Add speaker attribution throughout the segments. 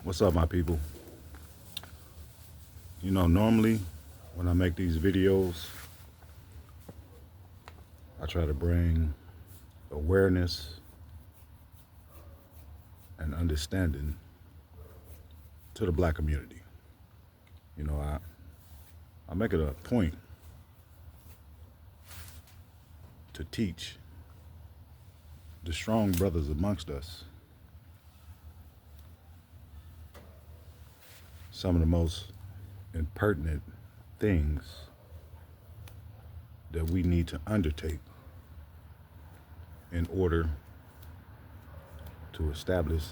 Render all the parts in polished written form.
Speaker 1: What's up, my people? Normally when I make these videos, I try to bring awareness and understanding to the black community. I make it a point to teach the strong brothers amongst us some of the most impertinent things that we need to undertake in order to establish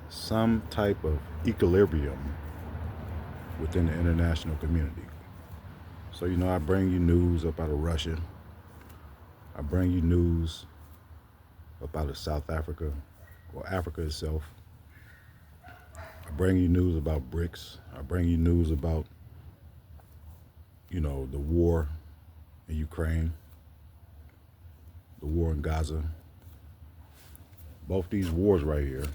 Speaker 1: some type of equilibrium within the international community. So, I bring you news up out of Russia. I bring you news up out of South Africa or Africa itself. I bring you news about BRICS. I bring you news about, the war in Ukraine, the war in Gaza. Both these wars right here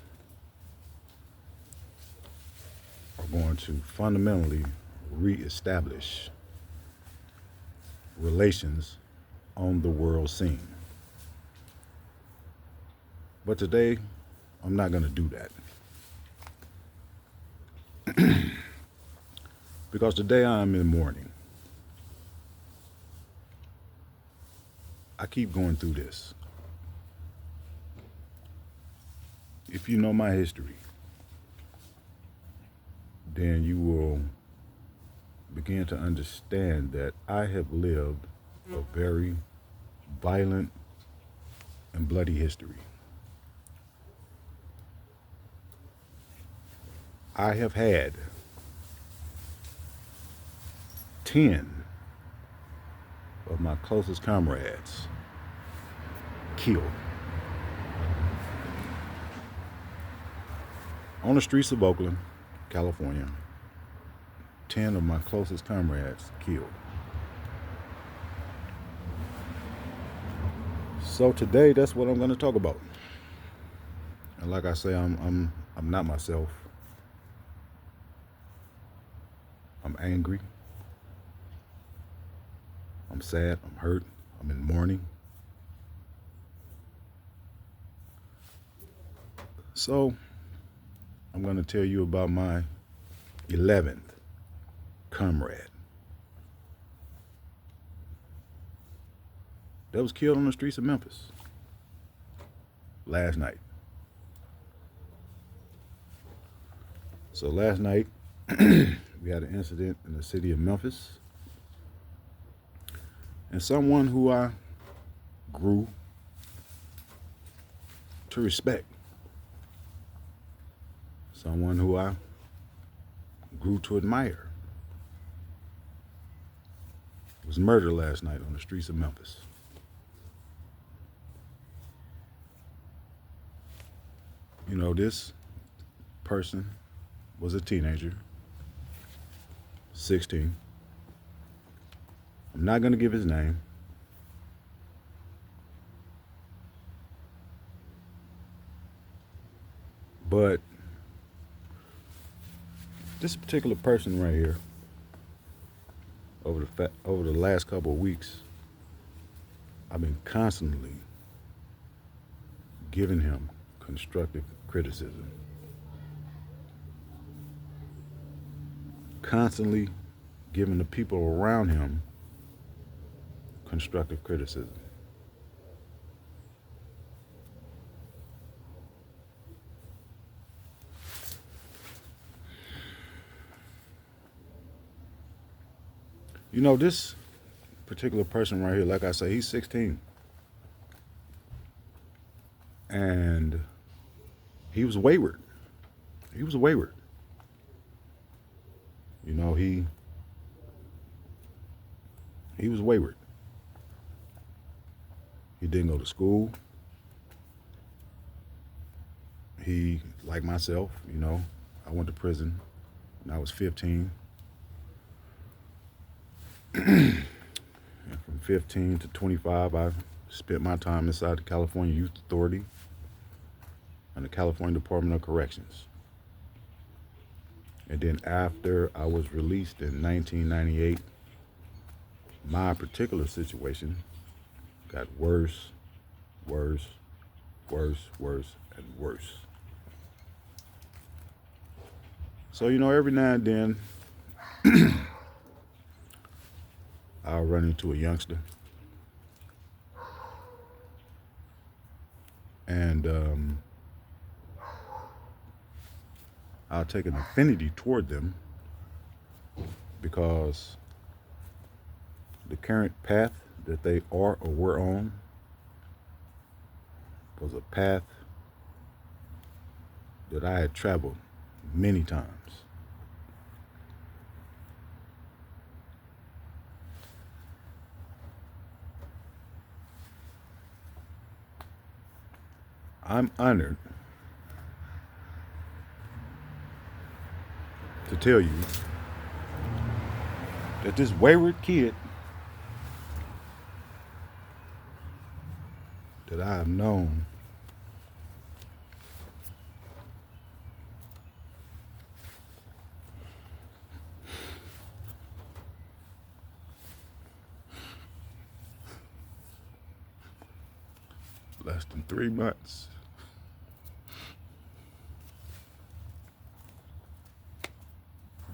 Speaker 1: are going to fundamentally reestablish relations on the world scene. But today, I'm not going to do that. Because today I am in mourning. I keep going through this. If you know my history, then you will begin to understand that I have lived a very violent and bloody history. I have had 10 of my closest comrades killed on the streets of Oakland, California. 10 of my closest comrades killed. So today, that's what I'm going to talk about. And like I say, I'm not myself. I'm angry. I'm sad. I'm hurt. I'm in mourning. So I'm going to tell you about my 11th comrade that was killed on the streets of Memphis last night. So last night, we had an incident in the city of Memphis, and someone who I grew to respect, someone who I grew to admire, was murdered last night on the streets of Memphis. This person was a teenager, 16. I'm not going to give his name. But this particular person right here, over the last couple of weeks, I've been constantly giving him constructive criticism. Constantly giving the people around him constructive criticism. This particular person right here, like I say, he's 16. And he was wayward. He was wayward. He was wayward. He didn't go to school. He, like myself, I went to prison when I was 15. And from 15 to 25, I spent my time inside the California Youth Authority and the California Department of Corrections. And then after I was released in 1998, my particular situation got worse, worse, worse, worse, and worse. So, every now and then I'll run into a youngster and I'll take an affinity toward them because the current path that they are or were on was a path that I had traveled many times. I'm honored to tell you that this wayward kid that I have known less than 3 months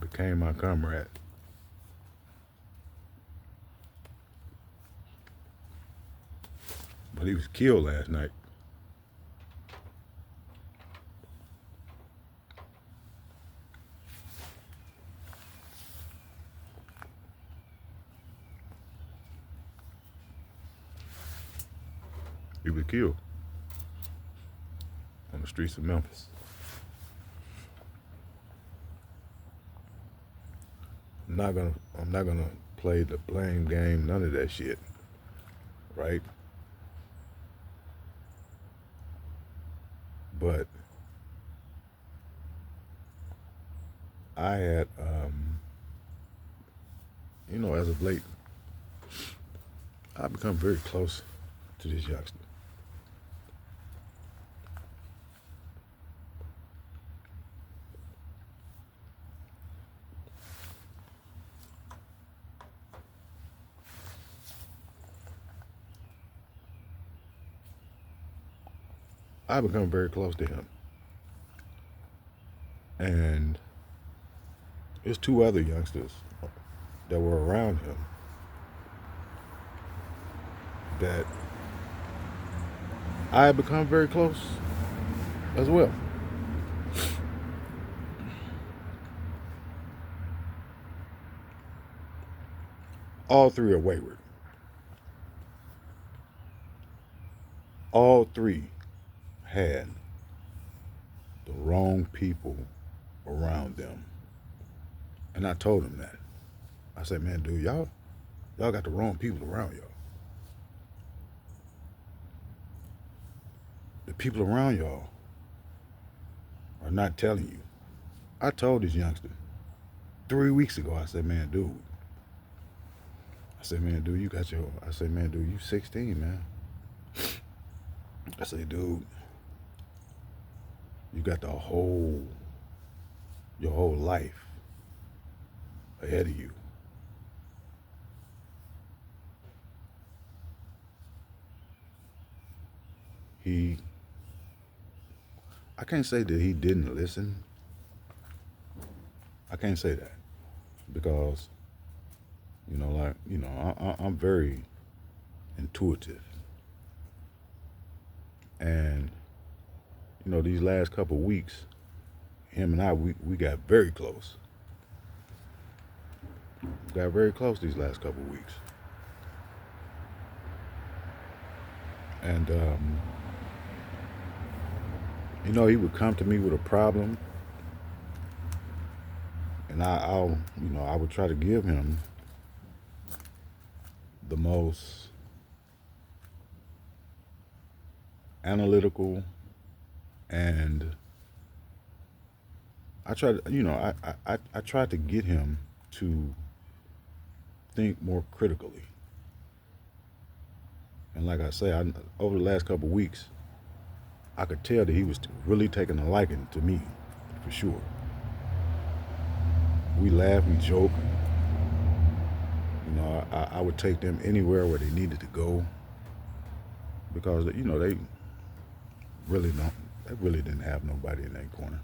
Speaker 1: became my comrade. But he was killed last night. He was killed on the streets of Memphis. I'm not gonna play the blame game, none of that shit. Right? But I had as of late, I've become very close to this youngster. I've become very close to him. And there's 2 other youngsters that were around him that I have become very close as well. All 3 are wayward. All 3 had the wrong people around them. And I told him that. I said, man, dude, y'all got the wrong people around y'all. The people around y'all are not telling you. I told this youngster 3 weeks ago, I said, man, dude, you 16, man. I said, dude, you got your whole life ahead of you. I can't say that he didn't listen. I can't say that because, I'm very intuitive. And, these last couple of weeks, him and I, we got very close. Got very close these last couple of weeks. And, he would come to me with a problem, and I would try to give him the most analytical, and I tried to get him to think more critically. And like I say, over the last couple of weeks, I could tell that he was really taking a liking to me, for sure. We laugh, we joke. You know, I would take them anywhere where they needed to go because they really don't. They really didn't have nobody in that corner.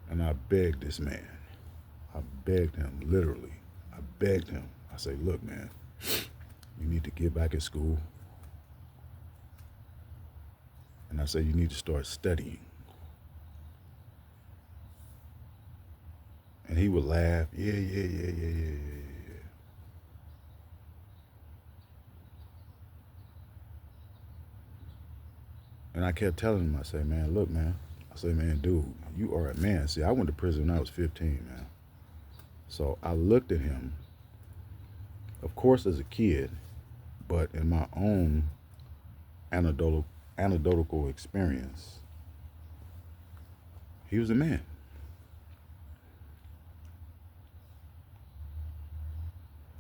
Speaker 1: And I begged this man. I begged him, literally. I begged him. I say, look, man, you need to get back in school. And I say, you need to start studying. And he would laugh, yeah. And I kept telling him, I say, man, look, man. I say, man, dude, you are a man. See, I went to prison when I was 15, man. So I looked at him, of course, as a kid, but in my own anecdotal experience, he was a man.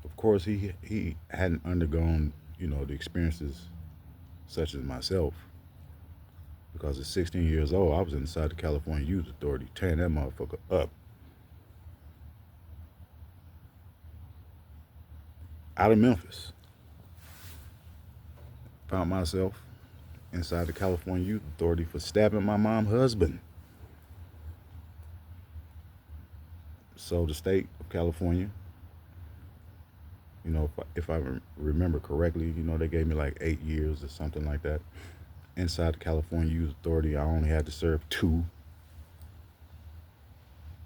Speaker 1: Of course, he hadn't undergone, the experiences such as myself, because at 16 years old, I was inside the California Youth Authority, tearing that motherfucker up. Out of Memphis. Found myself inside the California Youth Authority for stabbing my mom's husband. So the state of California, if I remember correctly, they gave me like 8 years or something like that. Inside the California Youth Authority, I only had to serve 2.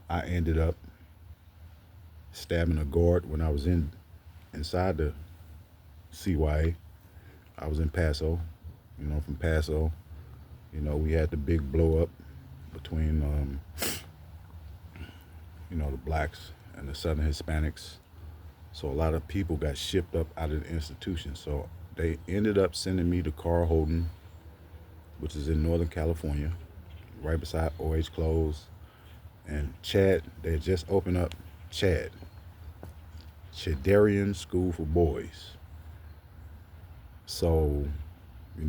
Speaker 1: I ended up stabbing a guard when I was inside the CYA. I was in Paso, from Paso. We had the big blow up between, the blacks and the Southern Hispanics. So a lot of people got shipped up out of the institution. So they ended up sending me to Carl Holden, which is in Northern California, right beside OH Clothes. And Chad, they had just opened up Chadarian School for Boys. So,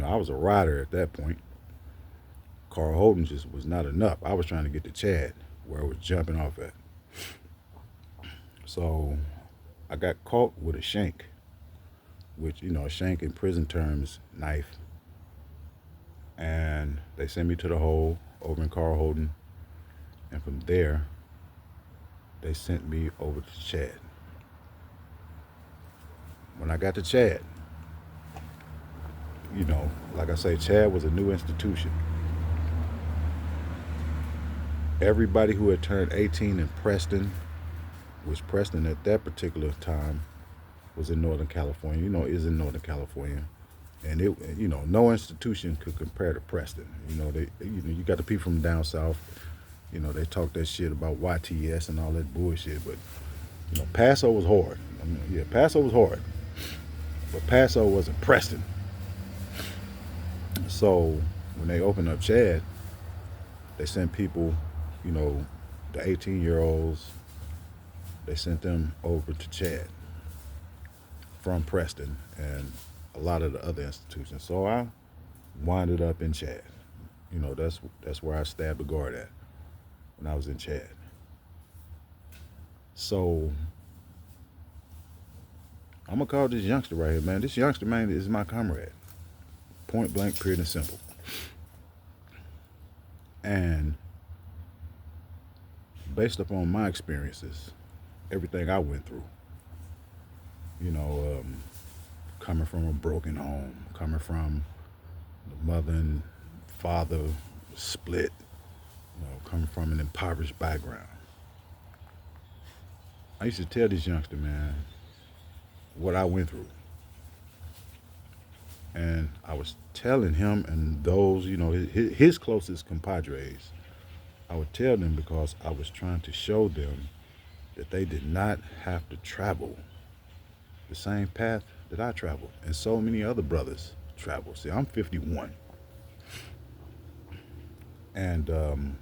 Speaker 1: I was a rider at that point. Carl Holden just was not enough. I was trying to get to Chad, where I was jumping off at. So I got caught with a shank, which, a shank in prison terms, knife. And they sent me to the hole over in Carl Holden. And from there, they sent me over to Chad. When I got to Chad, like I say, Chad was a new institution. Everybody who had turned 18 in Preston, which Preston at that particular time was in Northern California, is in Northern California. And it, no institution could compare to Preston. You got the people from down south, they talk that shit about YTS and all that bullshit, but Paso was hard. Paso was hard. But Paso wasn't Preston. So when they opened up Chad, they sent people, the 18-year-olds, they sent them over to Chad from Preston and a lot of the other institutions. So I winded up in Chad. That's where I stabbed the guard at when I was in Chad. So I'm gonna call this youngster right here, man. This youngster, man, is my comrade. Point blank, period, and simple. And based upon my experiences, everything I went through, coming from a broken home, coming from the mother and father split, coming from an impoverished background. I used to tell this youngster, man, what I went through. And I was telling him and those, his closest compadres, I would tell them because I was trying to show them that they did not have to travel the same path that I traveled and so many other brothers travel. See, I'm 51. And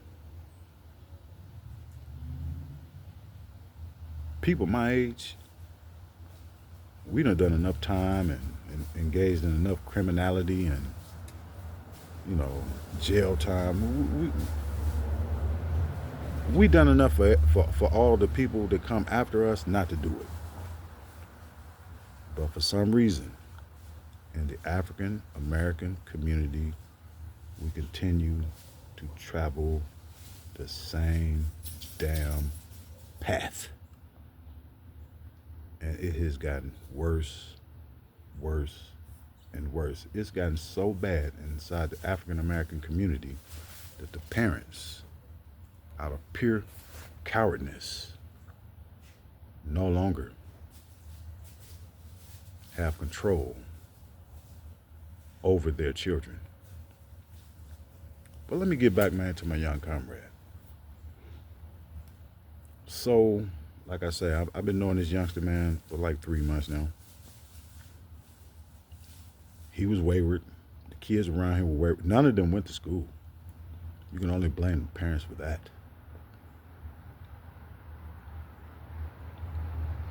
Speaker 1: people my age, we done enough time and engaged in enough criminality and, jail time. We done enough for all the people that come after us not to do it. But for some reason, in the African American community, we continue to travel the same damn path. And it has gotten worse, worse, and worse. It's gotten so bad inside the African American community that the parents, out of pure cowardness, no longer have control over their children. But let me get back, man, to my young comrade. So, like I say, I've been knowing this youngster, man, for like 3 months now. He was wayward. The kids around him were wayward. None of them went to school. You can only blame the parents for that.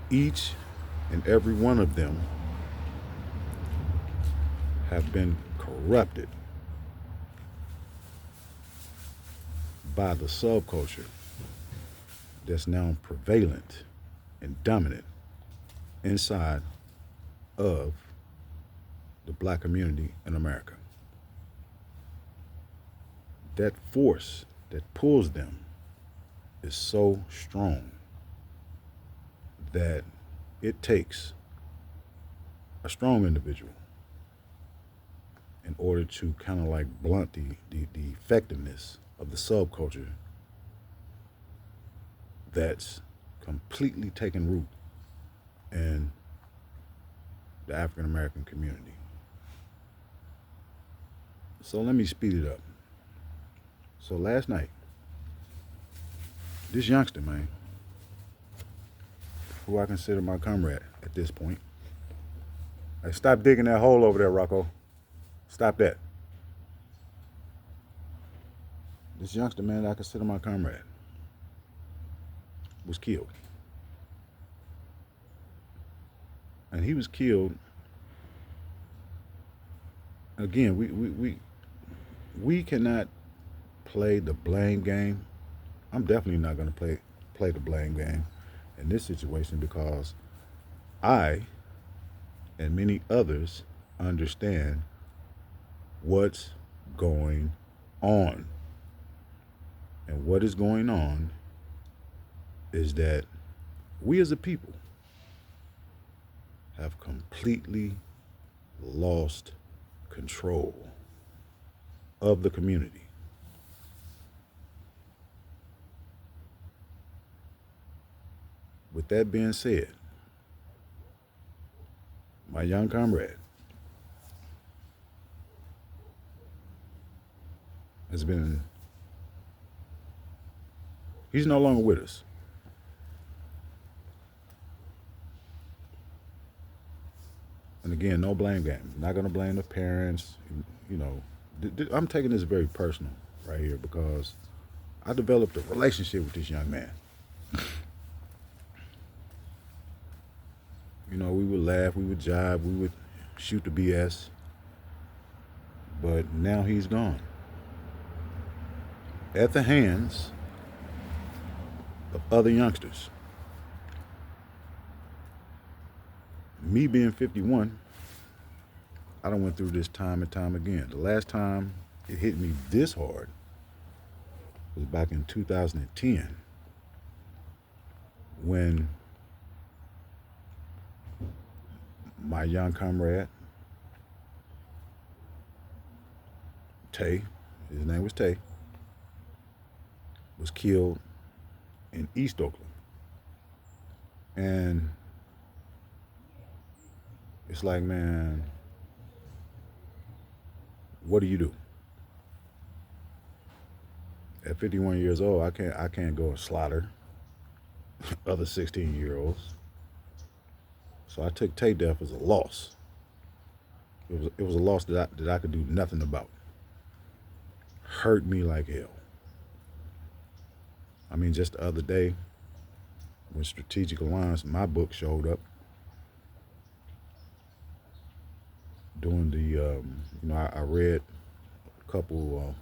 Speaker 1: Each and every one of them have been corrupted by the subculture that's now prevalent and dominant inside of the black community in America. That force that pulls them is so strong that it takes a strong individual in order to kind of like blunt the effectiveness of the subculture that's completely taken root in the African American community. So let me speed it up. So last night, this youngster, man, who I consider my comrade at this point, hey, stop digging that hole over there, Rocco. Stop that. This youngster, man, that I consider my comrade, was killed. And he was killed. Again, we cannot play the blame game. I'm definitely not going to play the blame game in this situation because I and many others understand what's going on. And what is going on is that we as a people have completely lost control of the community. With that being said, my young comrade he's no longer with us. And again, no blame game. Not going to blame the parents. You know, I'm taking this very personal right here because I developed a relationship with this young man. You know, we would laugh, we would jive, we would shoot the BS. But now he's gone. At the hands of other youngsters. Me being 51, I done went through this time and time again. The last time it hit me this hard was back in 2010 when my young comrade, Tay, his name was Tay, was killed in East Oakland. And it's like, man, what do you do? At 51 years old, I can't go and slaughter other 16-year-olds. So I took Tay death as a loss. It was a loss that I could do nothing about. Hurt me like hell. I mean, just the other day, when Strategic Alliance, my book showed up, doing the, I read a couple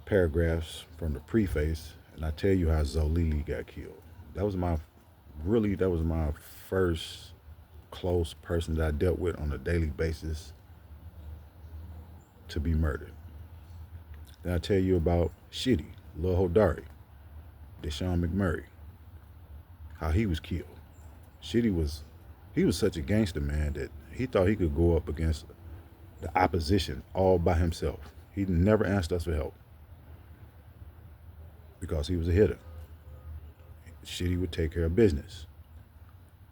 Speaker 1: paragraphs from the preface, And I tell you how Zolili got killed. That was my that was my first close person that I dealt with on a daily basis to be murdered. Then I tell you about Shitty, Lil Hodari, Deshaun McMurray, how he was killed. Shitty was he was such a gangster, man, that he thought he could go up against the opposition all by himself. He never asked us for help because he was a hitter. Shitty would take care of business.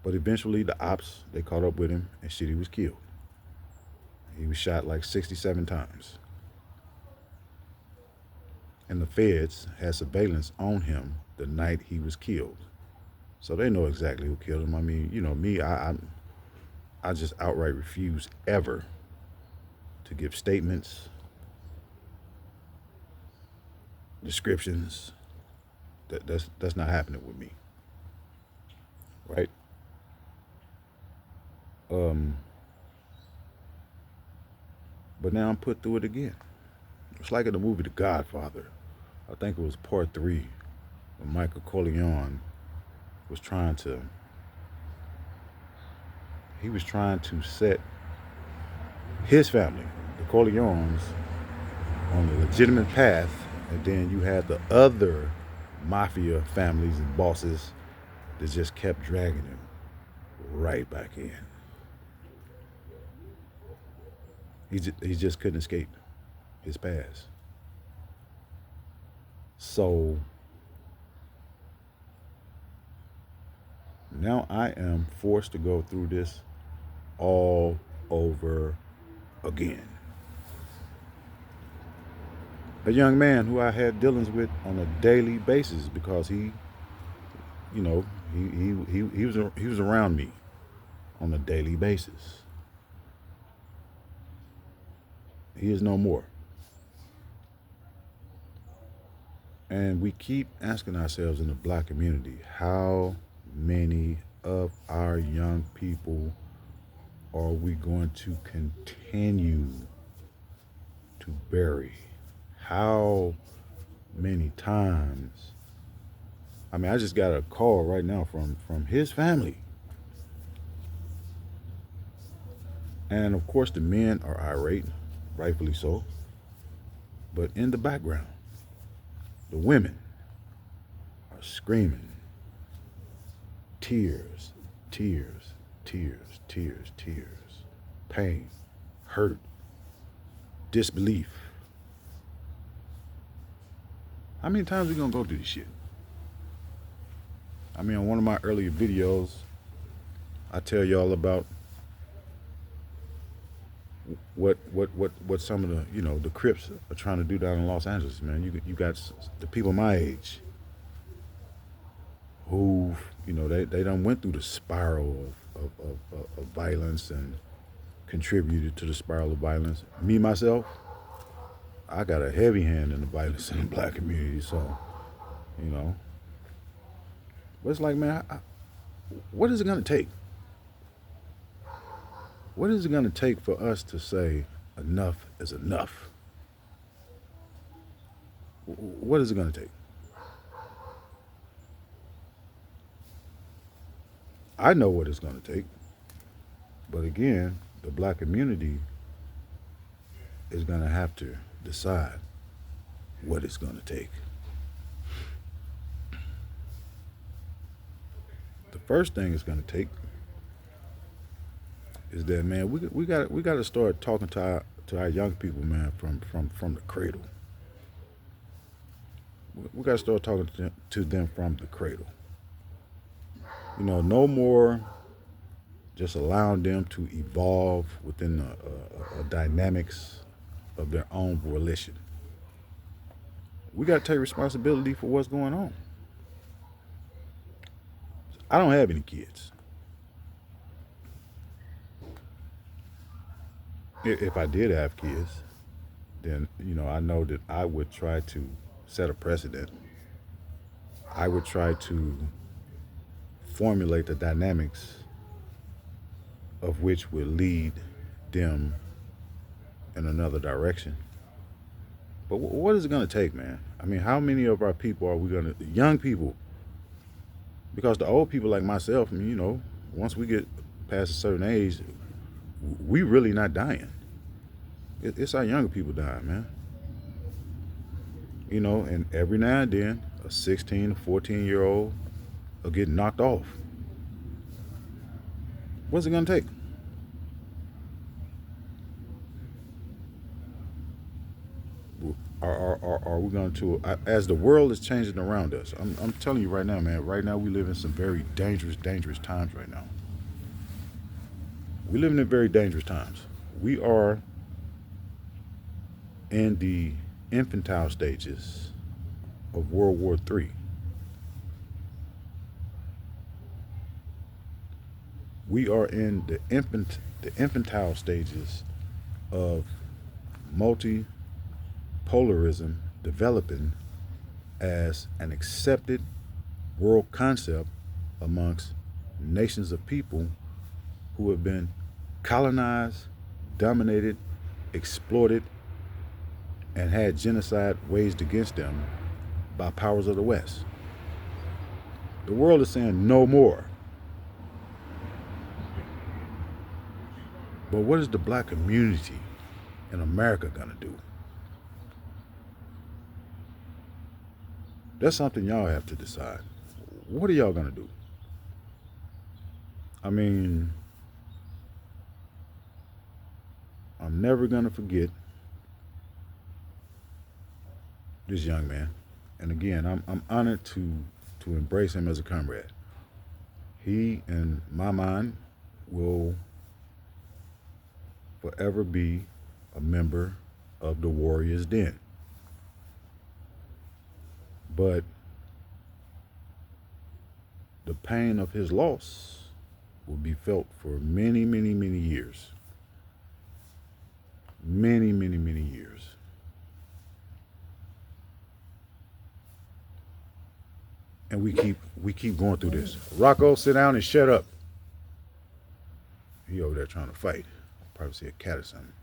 Speaker 1: But eventually the ops, they caught up with him and Shitty was killed. He was shot like 67 times. And the feds had surveillance on him the night he was killed. So they know exactly who killed him. I mean, you know, me, I just outright refuse ever to give statements, descriptions. That's not happening with me. Right? But now I'm put through it again. It's like in the movie The Godfather. I think it was part 3 when Michael Corleone was trying to set his family, the Corleones, on a legitimate path, and then you had the other mafia families and bosses that just kept dragging him right back in. He just couldn't escape his past. So now I am forced to go through this all over again. A young man who I had dealings with on a daily basis because he, you know, he was around me on a daily basis. He is no more. And we keep asking ourselves in the black community, how many of our young people are we going to continue to bury? How many times? I mean, I just got a call right now from his family. And of course the men are irate, rightfully so. But in the background, the women are screaming. Tears, tears, tears, tears, tears. Pain, hurt, disbelief. How many times are we gonna go through this shit? I mean, on one of my earlier videos, I tell y'all about what some of the, you know, the Crips are trying to do down in Los Angeles, man. You got the people my age who, you know, they done went through the spiral of violence and contributed to the spiral of violence. Me, myself, I got a heavy hand in the violence in the black community, so, you know. But it's like, man, what is it gonna take? What is it going to take for us to say enough is enough? What is it going to take? I know what it's going to take. But again, the black community is going to have to decide what it's going to take. The first thing it's going to take is that, man, we got to start talking to our young people, man, from the cradle. We got to start talking to them from the cradle. You know, no more just allowing them to evolve within the dynamics of their own volition. We got to take responsibility for what's going on. I don't have any kids. If I did have kids, then, you know, I know that I would try to set a precedent. I would try to formulate the dynamics of which will lead them in another direction. But what is it going to take, man? I mean, how many of our people are we going to, young people, because the old people like myself, I mean, once we get past a certain age, we really not dying. It's our younger people dying, man. And every now and then, a 16, 14-year-old will get knocked off. What's it going to take? Are we going to, as the world is changing around us, I'm telling you right now, man, right now we live in some very dangerous times right now. We live in very dangerous times. We are in the infantile stages of World War III. We are in the infantile stages of multipolarism developing as an accepted world concept amongst nations of people who have been colonized, dominated, exploited, and had genocide waged against them by powers of the West. The world is saying no more. But what is the black community in America going to do? That's something y'all have to decide. What are y'all going to do? I mean, I'm never going to forget this young man. And again, I'm honored to embrace him as a comrade. He, in my mind, will forever be a member of the Warriors Den. But the pain of his loss will be felt for many, many, many years. Many, many, many years. And we keep going through this. Rocco, sit down and shut up. He over there trying to fight. Probably see a cat or something.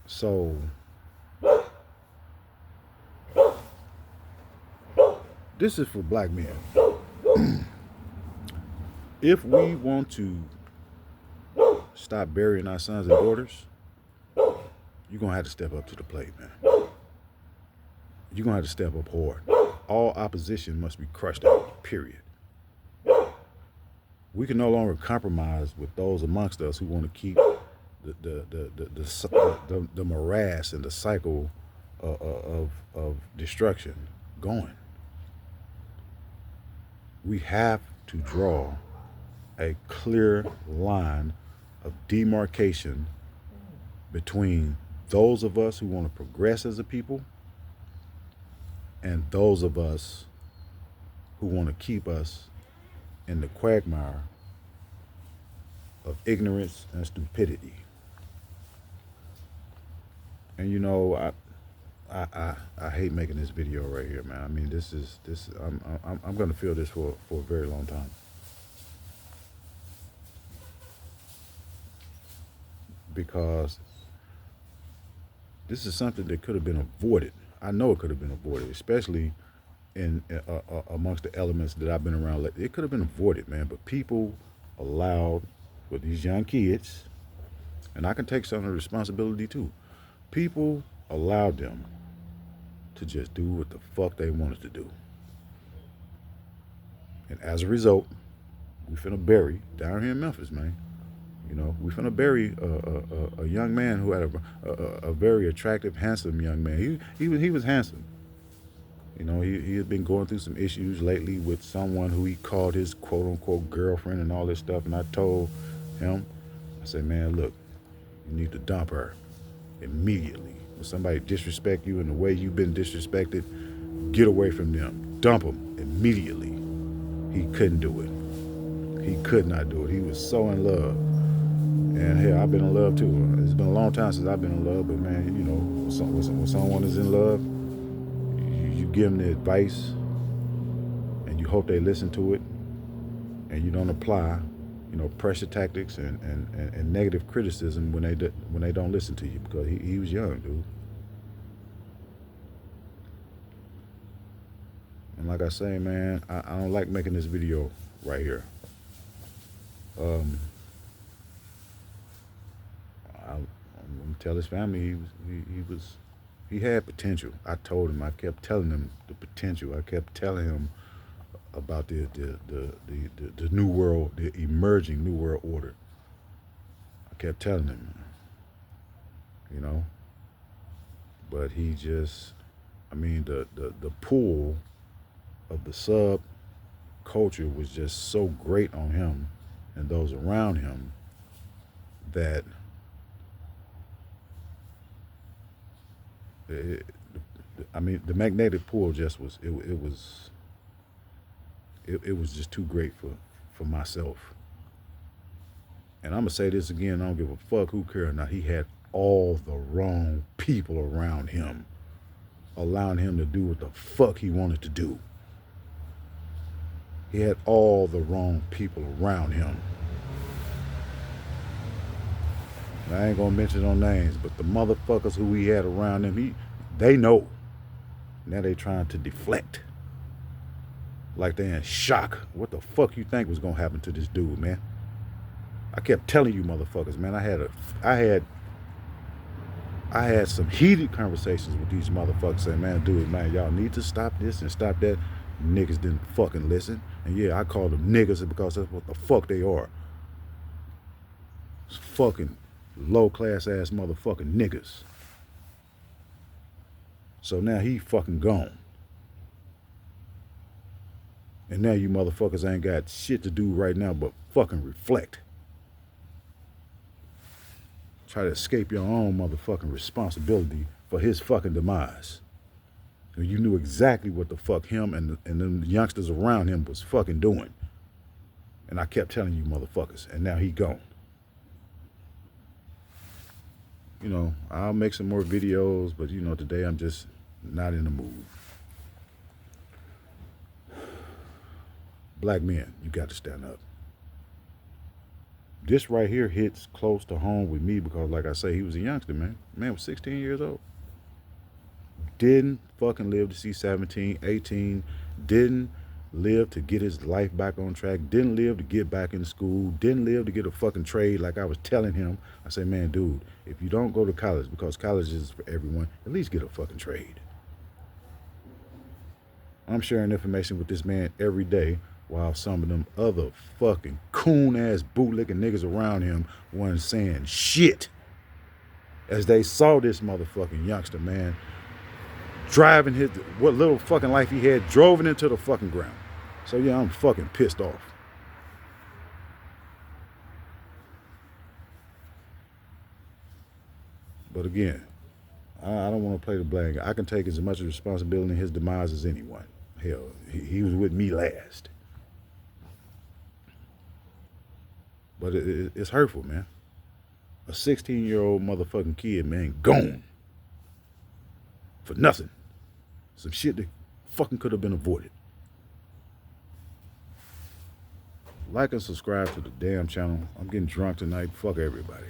Speaker 1: So this is for black men. If we want to stop burying our sons and daughters, you're going to have to step up to the plate, man. You're going to have to step up hard. All opposition must be crushed out, period. We can no longer compromise with those amongst us who want to keep the morass and the cycle of destruction going. We have to draw a clear line of demarcation between those of us who want to progress as a people and those of us who want to keep us in the quagmire of ignorance and stupidity. And I hate making this video right here, man. I mean, I'm gonna feel this for a very long time. Because this is something that could have been avoided. I know it could have been avoided, especially in amongst the elements that I've been around. It could have been avoided, man. But people allowed for these young kids, and I can take some of the responsibility too. People allowed them to just do what the fuck they wanted to do. And as a result, we finna bury down here in Memphis, man. We finna bury a young man who had a very attractive, handsome young man. He was handsome. He had been going through some issues lately with someone who he called his quote unquote girlfriend and all this stuff. And I told him, I said, man, look, you need to dump her immediately. When somebody disrespect you in the way you've been disrespected, get away from them. Dump them immediately. He couldn't do it. He could not do it. He was so in love. And hell, I've been in love too. It's been a long time since I've been in love, but man, when someone is in love, you give them the advice and you hope they listen to it and you don't apply pressure tactics and negative criticism when they don't listen to you, because he was young, dude. And like I say, man, I don't like making this video right here. Um, I'm gonna tell his family he had potential. I told him. I kept telling him the potential. I kept telling him about the new world, the emerging new world order. I kept telling him, but he just, the pull of the sub culture was just so great on him and those around him that the magnetic pull just was it was just too great for myself. And I'm gonna say this again, I don't give a fuck who cares or not. He had all the wrong people around him, allowing him to do what the fuck he wanted to do. He had all the wrong people around him. And I ain't gonna mention no names, but the motherfuckers who he had around him, they know. Now they trying to deflect. Like they in shock. What the fuck you think was gonna happen to this dude, man? I kept telling you motherfuckers, man, I had some heated conversations with these motherfuckers saying, man, dude, man, y'all need to stop this and stop that. Niggas didn't fucking listen. And yeah, I call them niggas because that's what the fuck they are. It's fucking low class ass motherfucking niggas. So now he fucking gone. And now you motherfuckers ain't got shit to do right now but fucking reflect. Try to escape your own motherfucking responsibility for his fucking demise. You knew exactly what the fuck him and them youngsters around him was fucking doing. And I kept telling you motherfuckers, and now he gone. I'll make some more videos, but today I'm just not in the mood. Black men, you got to stand up. This right here hits close to home with me because, like I say, he was a youngster, man. Man was 16 years old. Didn't fucking live to see 17, 18. Didn't live to get his life back on track. Didn't live to get back in school. Didn't live to get a fucking trade like I was telling him. I say, man, dude, if you don't go to college, because college is for everyone, at least get a fucking trade. I'm sharing information with this man every day, while some of them other fucking coon-ass bootlicking niggas around him weren't saying shit. As they saw this motherfucking youngster, man, driving what little fucking life he had, drove it into the fucking ground. So yeah, I'm fucking pissed off. But again, I don't want to play the blame. I can take as much responsibility in his demise as anyone. Hell, he was with me last. But it's hurtful, man. A 16-year-old motherfucking kid, man, gone. For nothing. Some shit that fucking could have been avoided. Like and subscribe to the damn channel. I'm getting drunk tonight. Fuck everybody.